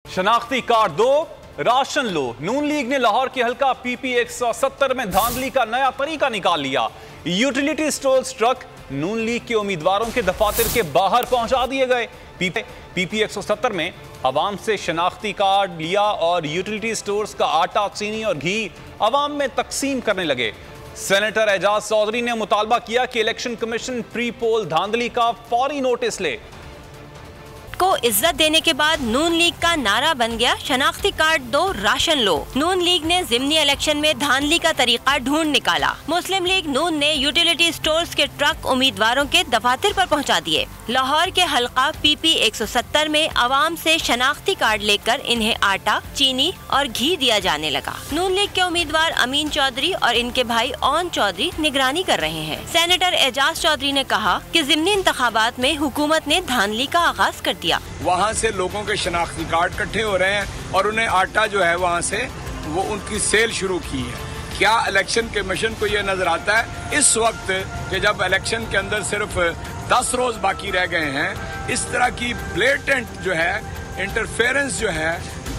शनाख्ती card दो, ration लो। नून league ने लाहौर के हल्का PP 170 में धांधली का नया तरीका निकाल लिया। यूटिलिटी स्टोर्स ट्रक नून लीग के उम्मीदवारों के दफातर के बाहर पहुंचा दिए गए। PP 170 में अवाम से शनाख्ती कार्ड लिया और यूटिलिटी स्टोर्स का आटा, चीनी और घी अवाम में तकसीम करने लगे। सेनेटर एजाज चौधरी ने मुतालबा किया कि इलेक्शन कमीशन प्री पोल धांधली का फौरी नोटिस ले। को इज्जत देने के बाद नून लीग का नारा बन गया शनाख्ती कार्ड दो, राशन लो। नून लीग ने जिमनी इलेक्शन में धांधली का तरीका ढूंढ निकाला। मुस्लिम लीग नून ने यूटिलिटी स्टोर्स के ट्रक उम्मीदवारों के दफातर पर पहुंचा दिए। लाहौर के हल्का PP 170 में अवाम से शनाख्ती कार्ड लेकर इन्हें आटा, चीनी और घी दिया जाने लगा। नून लीग के उम्मीदवार अमीन चौधरी और इनके भाई ओन चौधरी निगरानी कर रहे हैं। सेनेटर एजाज चौधरी ने कहा कि जिमनी इंतखाबात में हुकूमत ने धांधली का आगाज कर दिया। वहाँ से लोगों के शनाख्ती कार्ड इकट्ठे हो रहे हैं और उन्हें आटा जो है वहाँ से वो उनकी सेल शुरू की है। क्या इलेक्शन कमीशन को ये नजर आता है इस वक्त कि जब इलेक्शन के अंदर सिर्फ 10 रोज बाकी रह गए हैं, इस तरह की ब्लेटेंट जो है इंटरफेरेंस जो है,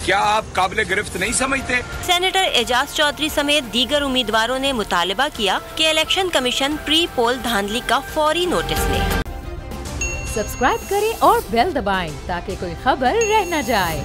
क्या आप काबिल गिरफ्त नहीं समझते? सेनेटर एजाज चौधरी समेत दीगर उम्मीदवारों ने मुतालबा किया कि इलेक्शन कमीशन प्री पोल धांधली का फौरी नोटिस ले। सब्सक्राइब करें और बेल दबाएं ताकि कोई खबर रह न जाए।